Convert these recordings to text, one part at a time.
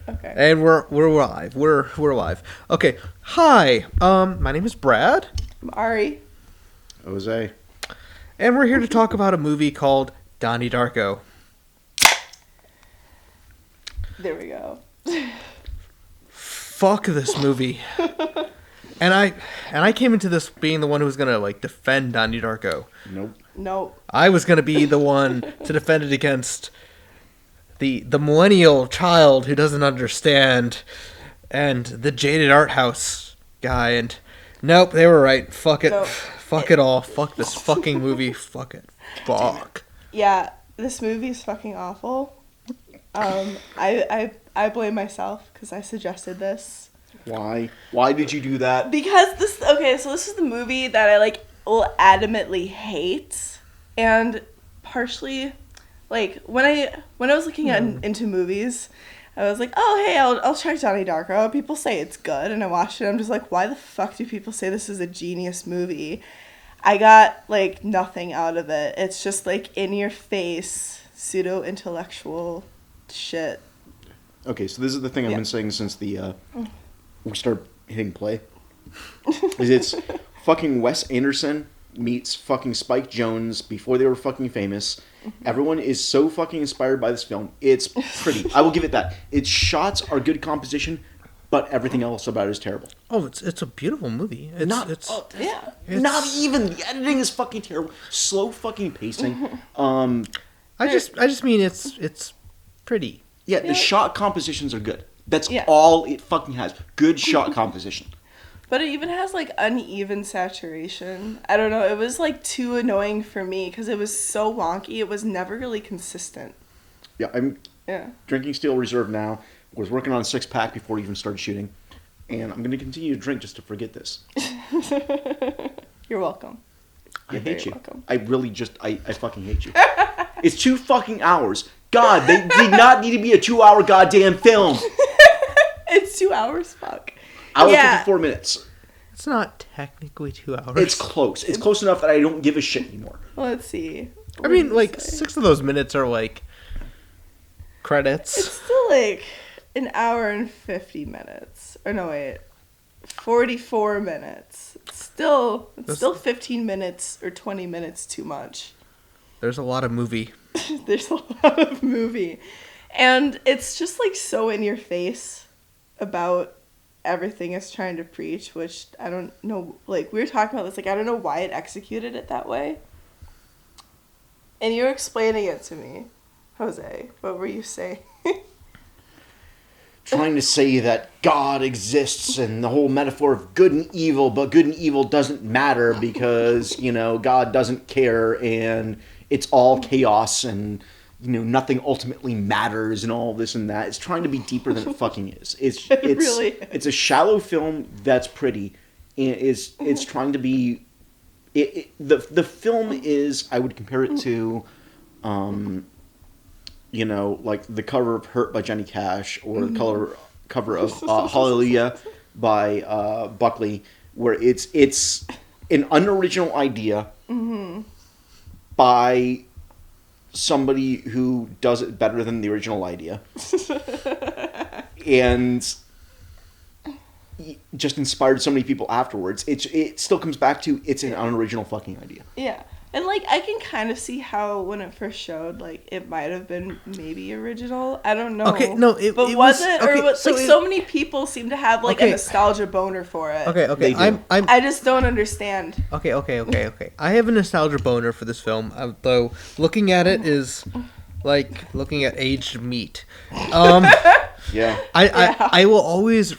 Okay. And we're live. We're live. Okay. Hi. My name is Brad. I'm Ari. Jose. And we're here to talk about a movie called Donnie Darko. There we go. Fuck this movie. And I came into this being the one who was gonna defend Donnie Darko. Nope. I was gonna be the one to defend it against the millennial child who doesn't understand, and the jaded art house guy. And nope, they were right. Fuck it. Nope. Fuck it all. Fuck this fucking movie. Fuck it. Fuck. Yeah, this movie's fucking awful. I blame myself because I suggested this. Why? Why did you do that? Because this is the movie that I will adamantly hate, and partially, when I was looking into movies, I was like, oh hey, I'll check Donnie Darko. People say it's good, and I watched it. I'm just like, why the fuck do people say this is a genius movie? I got nothing out of it. It's just in your face pseudo intellectual shit. Okay, so this is the thing I've been saying since we started hitting play. Is it's fucking Wes Anderson meets fucking Spike Jonze before they were fucking famous. Everyone is so fucking inspired by this film. It's pretty. I will give it that. Its shots are good composition, but everything else about it is terrible. Oh, it's a beautiful movie. Not even the editing is fucking terrible. Slow fucking pacing. I just mean it's pretty. Yeah, the shot compositions are good. That's all it fucking has. Good shot composition. But it even has uneven saturation. I don't know. It was too annoying for me because it was so wonky. It was never really consistent. Yeah, I'm drinking Steel Reserve now. Was working on a 6-pack before we even started shooting, and I'm going to continue to drink just to forget this. You're welcome. I hate you. Welcome. I really I fucking hate you. It's 2 fucking hours. God, they did not need to be a 2-hour goddamn film. It's 2 hours, fuck. Hour 54 minutes. It's not technically 2 hours. It's close. It's close enough that I don't give a shit anymore. Let's see. I mean, 6 of those minutes are credits. It's still an hour and 50 minutes. Or no, wait. 44 minutes. It's still 15 minutes or 20 minutes too much. There's a lot of movie. There's a lot of movie. And it's just so in your face about everything it's trying to preach, which I don't know. We were talking about this. I don't know why it executed it that way. And you're explaining it to me, Jose. What were you saying? Trying to say that God exists and the whole metaphor of good and evil, but good and evil doesn't matter because, God doesn't care and it's all chaos and, nothing ultimately matters and all this and that. It's trying to be deeper than it fucking is. It's a shallow film that's pretty. And it's trying to be... The film is, I would compare it to... the cover of Hurt by Johnny Cash or the cover of Hallelujah by Buckley, where it's an unoriginal idea by somebody who does it better than the original idea. And just inspired so many people afterwards. It still comes back to it's an unoriginal fucking idea. Yeah. And I can kind of see how when it first showed, it might have been maybe original. I don't know. Okay, no, but was it? Or was, so many people seem to have a nostalgia boner for it. Okay. I just don't understand. Okay. I have a nostalgia boner for this film, though looking at it is like looking at aged meat. Yeah. I will always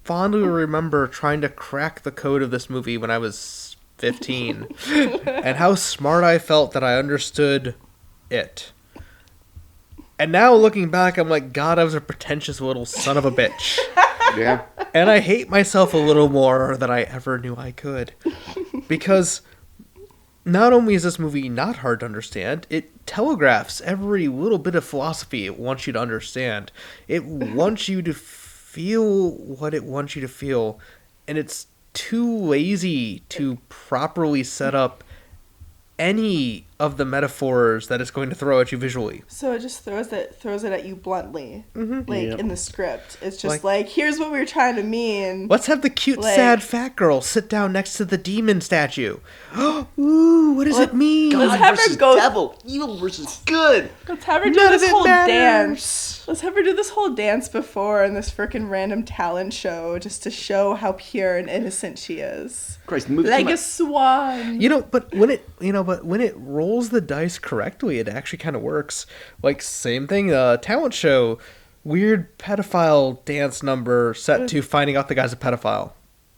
fondly remember trying to crack the code of this movie when I was 15 and how smart I felt that I understood it. And now looking back, I'm like, God, I was a pretentious little son of a bitch. Yeah. And I hate myself a little more than I ever knew I could. Because not only is this movie not hard to understand, it telegraphs every little bit of philosophy it wants you to understand. It wants you to feel what it wants you to feel. And it's too lazy to properly set up any of the metaphors that it's going to throw at you visually. So it just throws it at you bluntly, Yep. in the script. It's just like, here's what we were trying to mean. Let's have the cute, sad fat girl sit down next to the demon statue. Ooh, what does it mean? Let's God have her versus go. devil, evil versus good. Let's have her do None of this it whole matters. dance. Let's have her do this whole dance before in this freaking random talent show just to show how pure and innocent she is. Christ, the movie Like came a out- swan. But when it rolls the dice correctly, it actually kind of works. Like, same thing, talent show, weird pedophile dance number set to finding out the guy's a pedophile.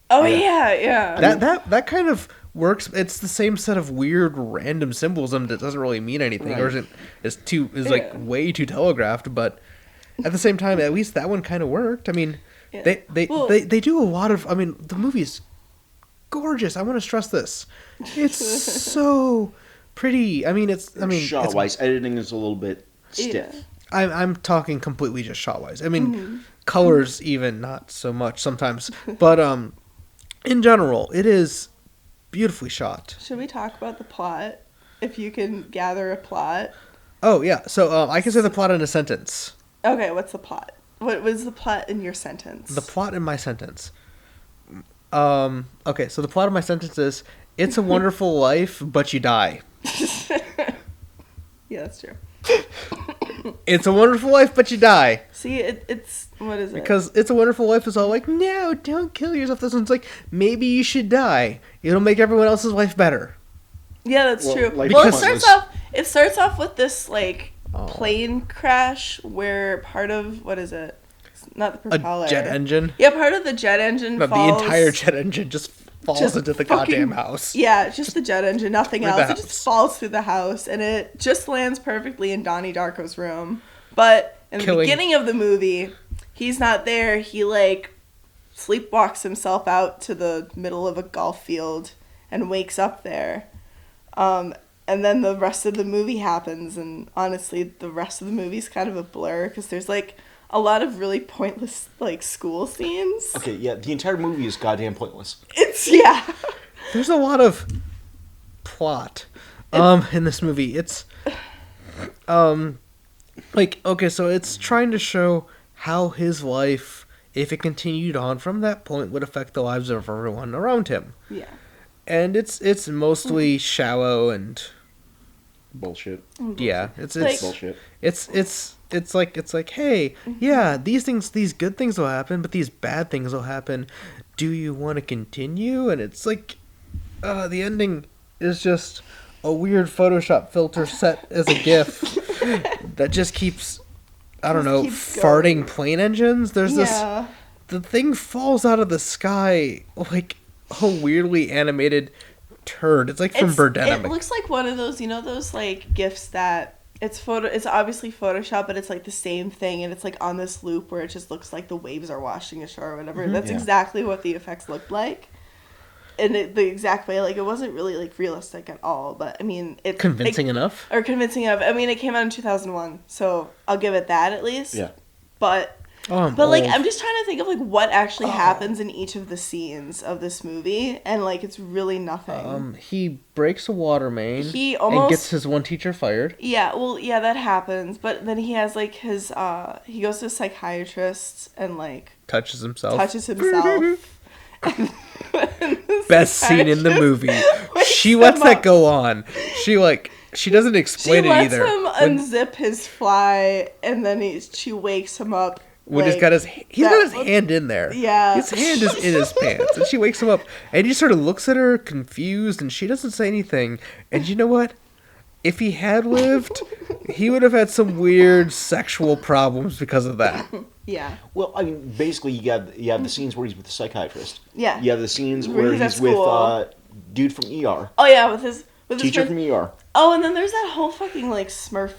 Oh yeah. That kind of works. It's the same set of weird random symbolism that doesn't really mean anything, or is like way too telegraphed. But at the same time, at least that one kind of worked. I mean, they do a lot of. I mean, the movie's gorgeous. I want to stress this. It's so pretty. I mean, shot wise, editing is a little bit stiff. I'm talking completely just shot wise. I mean, colors even not so much sometimes, but in general, it is beautifully shot. Should we talk about the plot? If you can gather a plot. Oh yeah, so I can say the plot in a sentence. Okay, what's the plot? What was the plot in your sentence? The plot in my sentence. Okay, so the plot of my sentence is: It's a wonderful life, but you die. Yeah, that's true. It's a wonderful life, but you die. See, it's what is it? Because It's a Wonderful Life is all like, no, don't kill yourself. This one's like, maybe you should die. It'll make everyone else's life better. Yeah, that's true. Like Well, pointless. it starts off with this plane crash where part of what is it? It's not the propeller. A jet engine. Yeah, part of the jet engine But falls. the entire jet engine just falls into the goddamn house. Yeah, just the jet engine, nothing through else. the It just house. falls through the house, and it just lands perfectly in Donnie Darko's room. But in the beginning of the movie, he's not there. He sleepwalks himself out to the middle of a golf field and wakes up there. And then the rest of the movie happens, and honestly, the rest of the movie's kind of a blur because there's a lot of really pointless school scenes. Okay, yeah, the entire movie is goddamn pointless. There's a lot of plot in this movie. It's okay, so it's trying to show how his life, if it continued on from that point, would affect the lives of everyone around him. Yeah. And it's mostly shallow and Bullshit. yeah, it's Bullshit. it's like, hey, yeah, these good things will happen, but these bad things will happen. Do you want to continue? And it's like, the ending is just a weird Photoshop filter set as a GIF that just keeps, I don't know, keeps farting going. plane engines. There's Yeah. the thing falls out of the sky like a weirdly animated turd. It's like from Birdemic. It looks like one of those, those GIFs that it's obviously Photoshop, but it's the same thing, and it's on this loop where it just looks like the waves are washing ashore or whatever. That's Yeah. exactly what the effects looked like. And the exact way, it wasn't really realistic at all, but I mean, it convincing enough. Or convincing enough. I mean, it came out in 2001, so I'll give it that at least. Yeah. But I'm I'm just trying to think of what actually happens in each of the scenes of this movie, and it's really nothing. He breaks a water main. He and almost gets his one teacher fired. Yeah, well, yeah, that happens. But then he has his he goes to a psychiatrist and Touches himself. touches himself. Best scene in the movie. She lets that go on. She doesn't She explain it lets either. him unzip his fly, and then she wakes him up. When he's got his hand in there. Yeah. His hand is in his pants. And she wakes him up. And he sort of looks at her confused. And she doesn't say anything. And you know what? If he had lived, he would have had some weird sexual problems because of that. Yeah. Well, I mean, basically, you have the scenes where he's with the psychiatrist. Yeah. You have the scenes Where where he's at he's with school. dude from ER. Oh yeah, with his Teacher friend- from ER. Oh, and then there's that whole fucking Smurf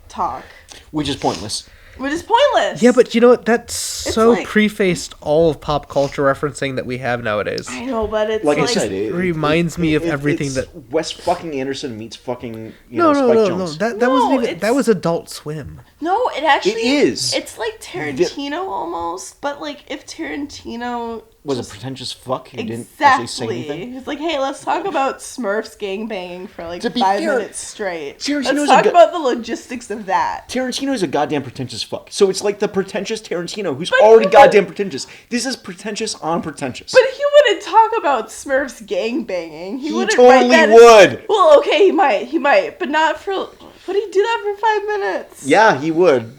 talk, Which is pointless. which is pointless. Yeah, but you know what? That's so like- prefaced all of pop culture referencing that we have nowadays. I know, but it's Like like, I said, It reminds me of everything it's that. Wes fucking Anderson meets fucking No, Spike Jonze. That No, wasn't even. That it's- was Adult Swim. no, it actually It is. It's like Tarantino almost, but like if Tarantino Was just- a pretentious fuck who didn't actually say exactly. anything. It's like, hey, let's talk about Smurfs gangbanging for like To be 5 fair, minutes straight. Tarantino's Let's a talk good- about the logistics of that. Tarantino is a goddamn pretentious fuck. So it's like the pretentious Tarantino who's But already he would- goddamn pretentious. This is pretentious on pretentious. But he wouldn't talk about Smurfs gangbanging. He wouldn't totally write that would. Well, okay, he might, but not for. Would he do that for 5 minutes? Yeah, he would.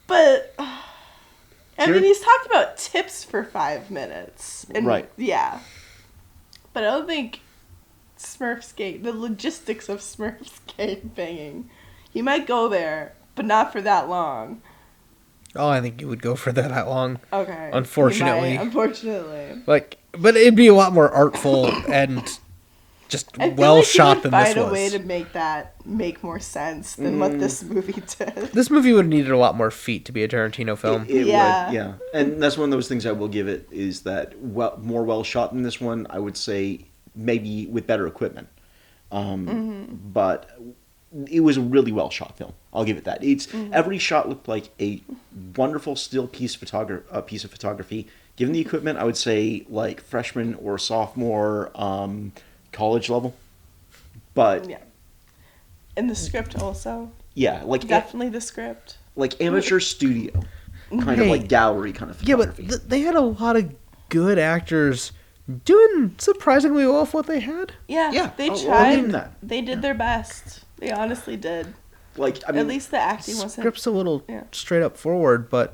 But I Sure. mean, he's talked about tips for 5 minutes. And, Right. Yeah. But I don't think the logistics of Smurfs gangbanging. He might go there, but not for that long. Oh, I think you would go for that long. Okay. Unfortunately. He might, unfortunately. Like, but it'd be a lot more artful and just I feel well like he shot would than this find a way was. to make that make more sense than what this movie did. This movie would have needed a lot more feet to be a Tarantino film. It Yeah. would, yeah. And that's one of those things I will give it is that more well shot than this one. I would say maybe with better equipment, but it was a really well shot film. I'll give it that. It's every shot looked like a wonderful still piece of photography. Given the equipment, I would say like freshman or sophomore college level. But Yeah. And the script also. yeah, like Definitely the script. like amateur studio, kind of Hey. like gallery kind of Yeah, but photography. they had a lot of good actors doing surprisingly well with what they had. Yeah. Yeah, They I'll give tried. them that. They did their best. They honestly did. Like I mean, At least the acting wasn't. Script's a little Yeah. straight up forward, but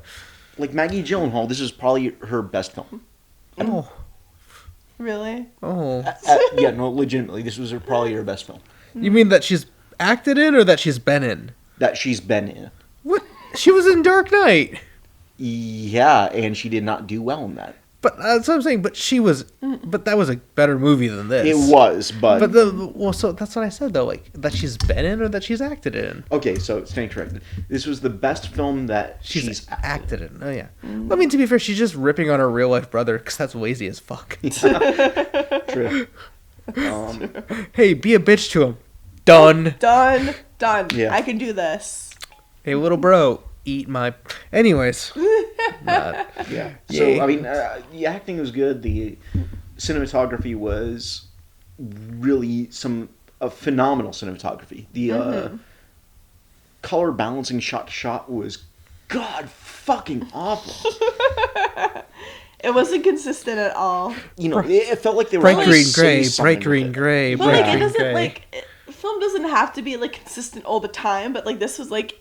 like Maggie Gyllenhaal, this is probably her best film. oh, Really? Yeah, no, legitimately, this was probably her best film you mean that she's acted in or that she's been in? that she's been in. What? She was in Dark Knight. Yeah, and she did not do well in that. But that's what I'm saying. But she was. But that was a better movie than this. It was, but, So that's what I said though. Like that she's been in or that she's acted in. okay. So staying corrected, this was the best film that she's acted in. Oh yeah. I mean, to be fair, she's just ripping on her real life brother because that's lazy as fuck. True. Hey, be a bitch to him. Done. Done. Yeah. I can do this. Hey, little bro, eat my. Anyways. Yeah. Yay. So I mean, the acting was good. The cinematography was really phenomenal cinematography. The color balancing shot to shot was god fucking awful. It wasn't consistent at all. You know, it felt like they were Bright trying to green say gray, something bright green with it. gray, But bright like, it green doesn't gray. like film doesn't have to be like consistent all the time. But like this was like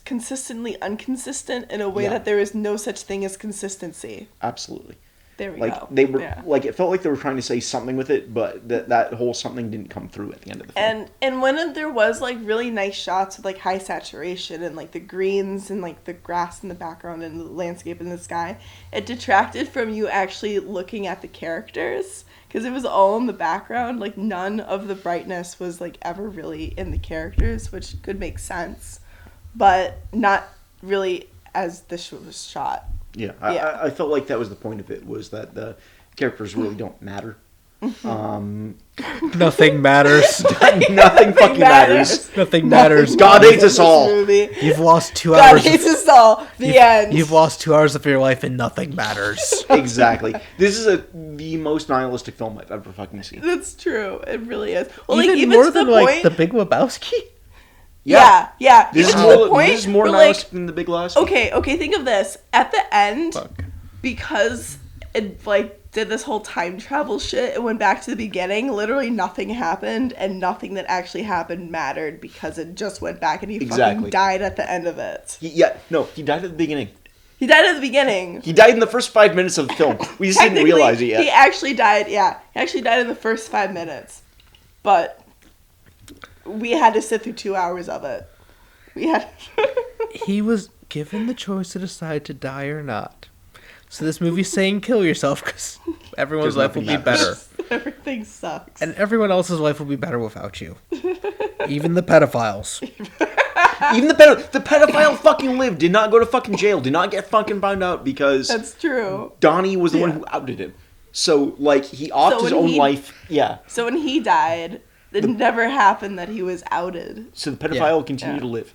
consistently inconsistent in a way Yeah. that there is no such thing as consistency. Absolutely. There we Like go. they were, Yeah. like it felt like they were trying to say something with it, but that whole something didn't come through at the end of the film. And when there was like really nice shots with like high saturation and like the greens and like the grass in the background and the landscape in the sky, it detracted from you actually looking at the characters because it was all in the background. Like none of the brightness was like ever really in the characters, which could make sense, but not really as this was shot. Yeah, Yeah. I felt like that was the point of it, was that the characters really don't matter. Nothing matters. Nothing fucking matters. Nothing matters. God hates us This all. movie. You've lost 2 God hours. hates us all. The end. You've lost 2 hours of your life and nothing matters. Exactly. This is the most nihilistic film I've ever fucking seen. That's true. It really is. Well, even like even more to than the like point. The Big Lebowski. Yeah. This is Even to the more. point This is more where, nihilistic than The Big Lebowski. Okay, think of this. At the end, Fuck. because it like did this whole time travel shit, it went back to the beginning. Literally nothing happened, and nothing that actually happened mattered because it just went back and he fucking Exactly. died at the end of it. He died at the beginning. He died at the beginning. He died in the first 5 minutes of the film. We just didn't Technically, realize it yet. He actually died, yeah. He actually died in the first 5 minutes. But we had to sit through 2 hours of it. We had He was given the choice to decide to die or not. So this movie's saying kill yourself because everyone's 'Cause life will be nothing better. matters. everything sucks. And everyone else's life will be better without you. Even the pedophiles. Even the pedophile fucking lived, did not go to fucking jail, did not get fucking found out because That's true. Donnie was the one who outed him. So, like, he offed his own life. Yeah. So when he died, it never happened that he was outed. So the pedophile continued to live.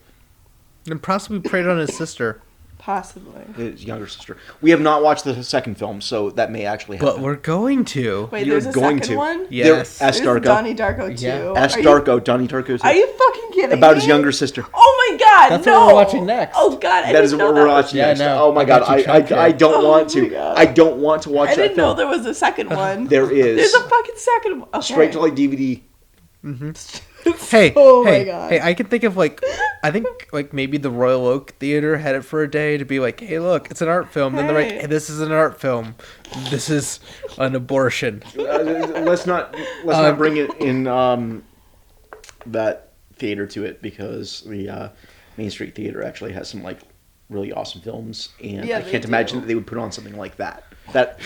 And possibly preyed on his sister. Possibly. His younger sister. We have not watched the second film, so that may actually happen. But we're going to. Wait, You're there's a going second to. one? Yes. S. There's Darko. Donnie Darko 2. Yeah. S. Darko, Donnie Darko. Are you fucking kidding About me? his younger sister. Oh my god, That's no! what we're watching next. Oh god, I That is didn't what know we're that. watching Yeah, next. no. Oh my I god, got you trapped I don't here. want Oh my to. God. I don't want to watch I that didn't know film. there was a second one. There is. There's a fucking second one. Okay. Straight to like DVD. Hey, Oh my hey, God. hey! I can think of I think maybe the Royal Oak Theater had it for a day to be like, hey, look, it's an art film. Then they're like, Hey. hey, this is an art film. This is an abortion. Let's not bring it in that theater to it because the Main Street Theater actually has some like really awesome films, and Yeah, I they can't do. imagine that they would put on something like that. That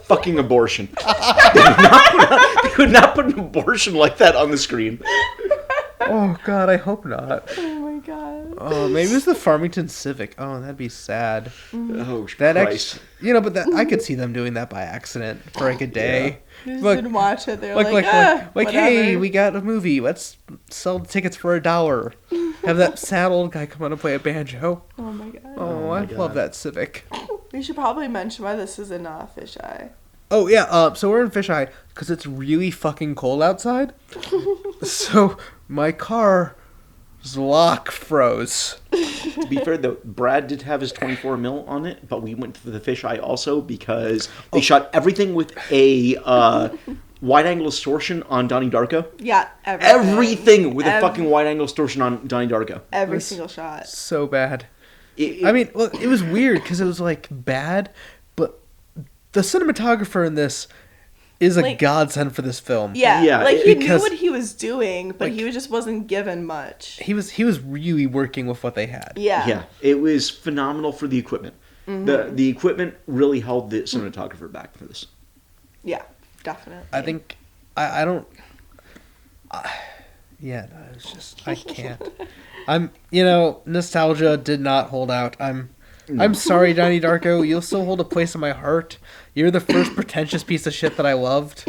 fucking abortion. They would not put an abortion like that on the screen. Oh God, I hope not. Oh my god. Oh, maybe it's the Farmington Civic. Oh, that'd be sad. Oh That Christ! but I could see them doing that by accident for like a day. You just Like- didn't watch it. They're Like, like, hey, whatever. we got a movie. Let's sell the tickets for $1. Have that sad old guy come on and play a banjo. Oh my god. Oh, my I God. love that Civic. We should probably mention why this is in Fisheye. Oh yeah, so we're in Fisheye because it's really fucking cold outside. So my car's lock froze. To be fair, though, Brad did have his 24 mil on it, but we went to the fisheye also because they shot everything with a wide-angle distortion on Donnie Darko. Yeah, Everything with a fucking wide-angle distortion on Donnie Darko. Every single shot. So bad. It- I mean, well, it was weird because it was like bad, but the cinematographer in this is a Like- godsend for this film. Yeah, Yeah, like he knew because- what he was doing, but like- he just wasn't given much. He was really working with what they had. Yeah. Yeah, it was phenomenal for the equipment. The equipment really held the cinematographer back for this. Yeah, definitely. I think I don't. Yeah, no, it's just I can't. Nostalgia did not hold out. I'm sorry, Donnie Darko. You'll still hold a place in my heart. You're the first pretentious piece of shit that I loved.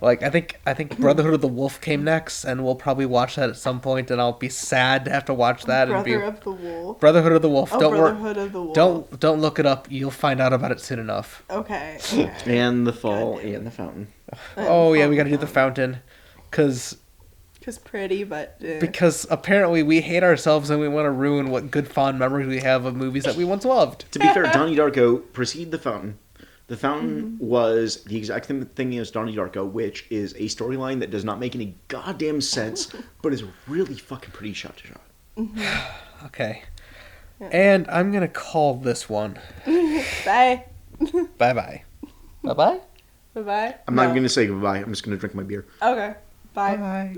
Like I think Brotherhood of the Wolf came next, and we'll probably watch that at some point, and I'll be sad to have to watch that. Brother of the Wolf. Brotherhood of the Wolf. Oh, Don't Brotherhood worry. of the Wolf. Don't look it up. You'll find out about it soon enough. Okay. And the fall and the fountain. Oh yeah, we got to do the fountain, because pretty, but apparently we hate ourselves and we want to ruin what good fond memories we have of movies that we once loved. To be fair, Donnie Darko preceded the fountain. The fountain was the exact same thing as Donnie Darko, which is a storyline that does not make any goddamn sense, but is really fucking pretty shot to shot. Okay. And I'm going to call this one. Bye. Bye-bye. Bye-bye? Bye-bye. I'm not even going to say goodbye. I'm just going to drink my beer. Okay. Bye. Bye.